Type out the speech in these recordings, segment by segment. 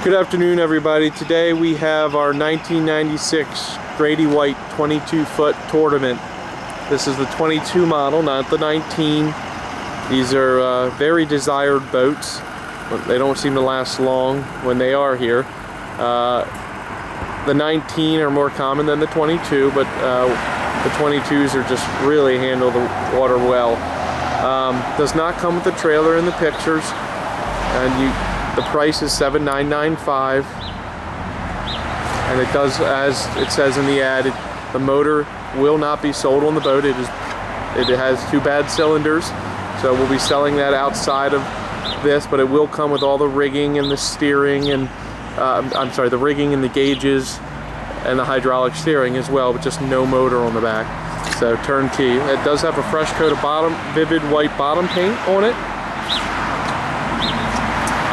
Good afternoon, everybody. Today we have our 1996 Grady White 22-foot tournament. This is the 22 model, not the 19. These are very desired boats. They don't seem to last long when they are here. The 19 are more common than the 22, but the 22s are just really handle the water well. Does not come with the trailer in the pictures, and the price is $7,995, and it does, as it says in the ad, the motor will not be sold on the boat. It has 2 bad cylinders, so we'll be selling that outside of this, but it will come with all the rigging and the steering and I'm sorry, the rigging and the gauges and the hydraulic steering as well, but just no motor on the back. So turnkey. It does have a fresh coat of vivid white bottom paint on it.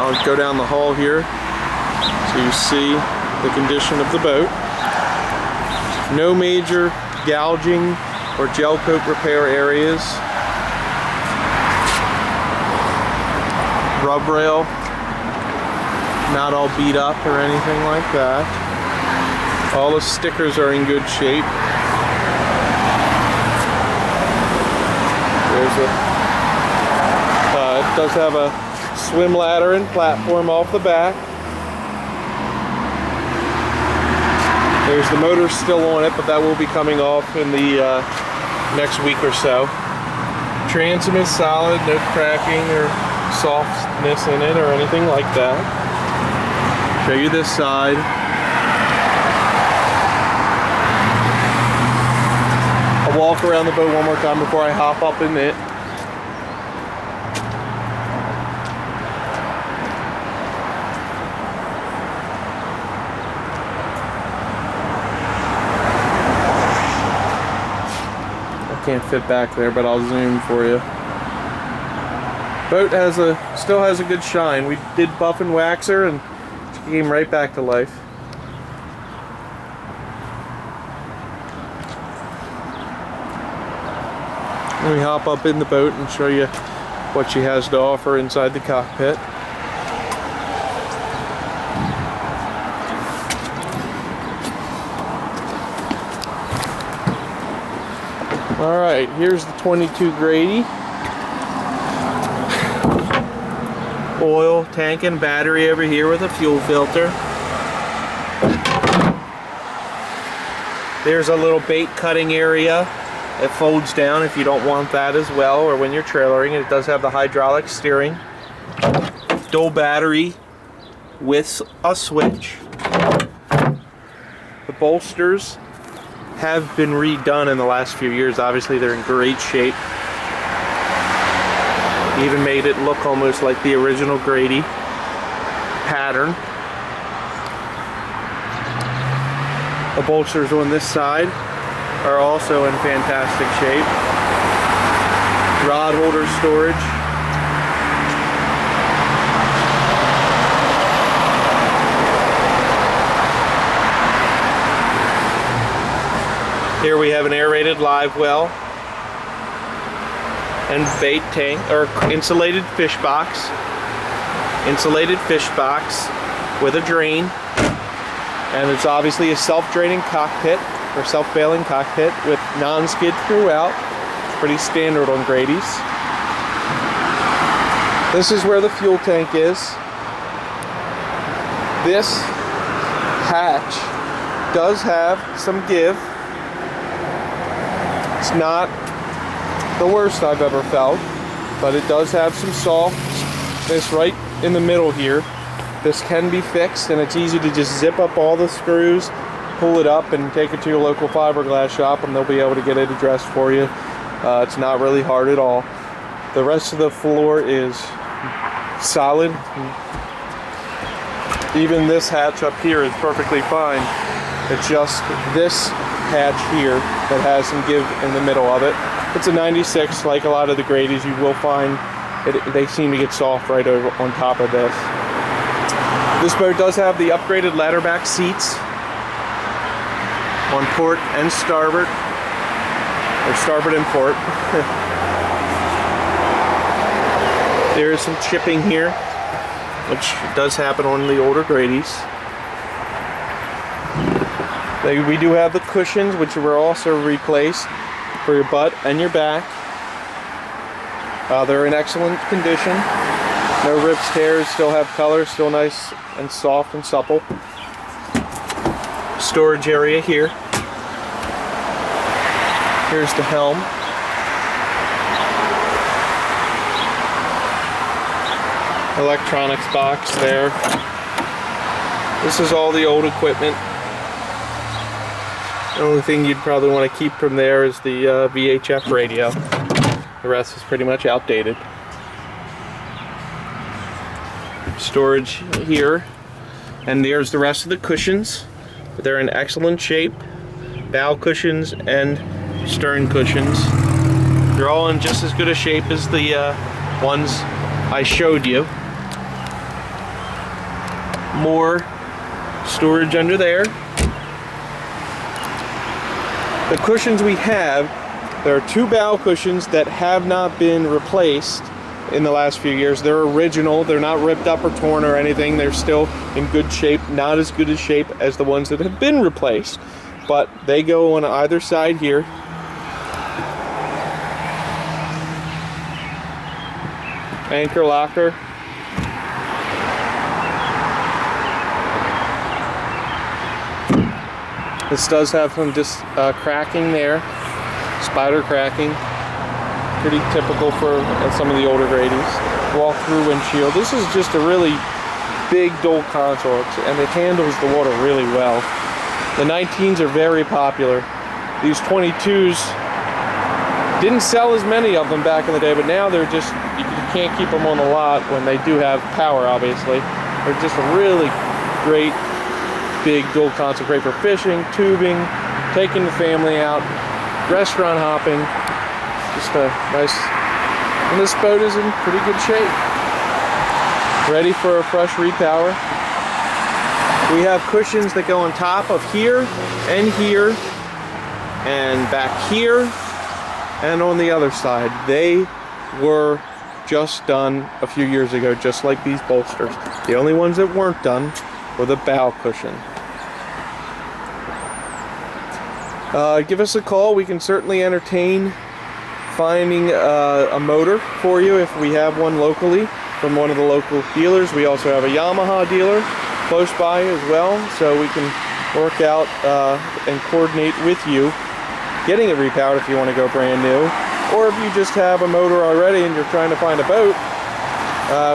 I'll go down the hull here so you see the condition of the boat. No major gouging or gel coat repair areas. Rub rail, not all beat up or anything like that. All the stickers are in good shape. It does have a swim ladder and platform off the back. There's the motor still on it, but that will be coming off in the next week or so. Transom is solid, no cracking or softness in it or anything like that. Show you this side. I'll walk around the boat one more time before I hop up in it. I can't fit back there, but I'll zoom for you. Boat still has a good shine. We did buff and wax her, and she came right back to life. Let me hop up in the boat and show you what she has to offer inside the cockpit. Alright, here's the 22 Grady. Oil tank and battery over here with a fuel filter. There's a little bait cutting area. It folds down if you don't want that as well, or when you're trailering. It does have the hydraulic steering. Dual battery with a switch. The bolsters have been redone in the last few years. Obviously they're in great shape. Even made it look almost like the original Grady pattern. The bolsters on this side are also in fantastic shape. Rod holder storage. Here we have an aerated live well and bait tank, or insulated fish box. Insulated fish box with a drain. And it's obviously a self-draining cockpit, or self-bailing cockpit with non-skid throughout. Pretty standard on Grady's. This is where the fuel tank is. This hatch does have some give. It's not the worst I've ever felt, but it does have some softness right in the middle here. This can be fixed, and it's easy to just zip up all the screws, pull it up, and take it to your local fiberglass shop, and they'll be able to get it addressed for you. It's not really hard at all. The rest of the floor is solid. Even this hatch up here is perfectly fine. It's just this hatch here that has some give in the middle of it. It's a 96, like a lot of the Gradys. You will find they seem to get soft right over on top of this. This boat does have the upgraded ladderback seats on port and starboard, or starboard and port. There is some chipping here which does happen on the older Gradys. We do have the cushions, which were also replaced for your butt and your back. They're in excellent condition. No rips, tears, still have color, still nice and soft and supple. Storage area here. Here's the helm. Electronics box there. This is all the old equipment. The only thing you'd probably want to keep from there is the VHF radio. The rest is pretty much outdated. Storage here, and there's the rest of the cushions. They're in excellent shape. Bow cushions and stern cushions. They're all in just as good a shape as the ones I showed you. More storage under there. The cushions we have, there are 2 bow cushions that have not been replaced in the last few years. They're original, they're not ripped up or torn or anything. They're still in good shape, not as good a shape as the ones that have been replaced. But they go on either side here. Anchor locker. This does have some cracking there, spider cracking. Pretty typical for some of the older Gradys. Walk-through windshield. This is just a really big dual console, and it handles the water really well. The 19s are very popular. These 22s, didn't sell as many of them back in the day, but now they're just, you can't keep them on the lot when they do have power, obviously. They're just a really great big dual console, great for fishing, tubing, taking the family out, restaurant hopping. Just a nice, and this boat is in pretty good shape. Ready for a fresh repower. We have cushions that go on top of here and back here and on the other side. They were just done a few years ago, just like these bolsters. The only ones that weren't done were the bow cushion. Give us a call. We can certainly entertain finding a motor for you if we have one locally from one of the local dealers. We also have a Yamaha dealer close by as well, so we can work out and coordinate with you getting it repowered if you want to go brand new, or if you just have a motor already and you're trying to find a boat,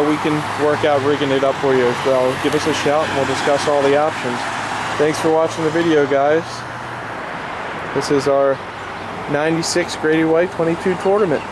we can work out rigging it up for you as well. Give us a shout and we'll discuss all the options. Thanks for watching the video, guys. This is our 96 Grady White 22 tournament.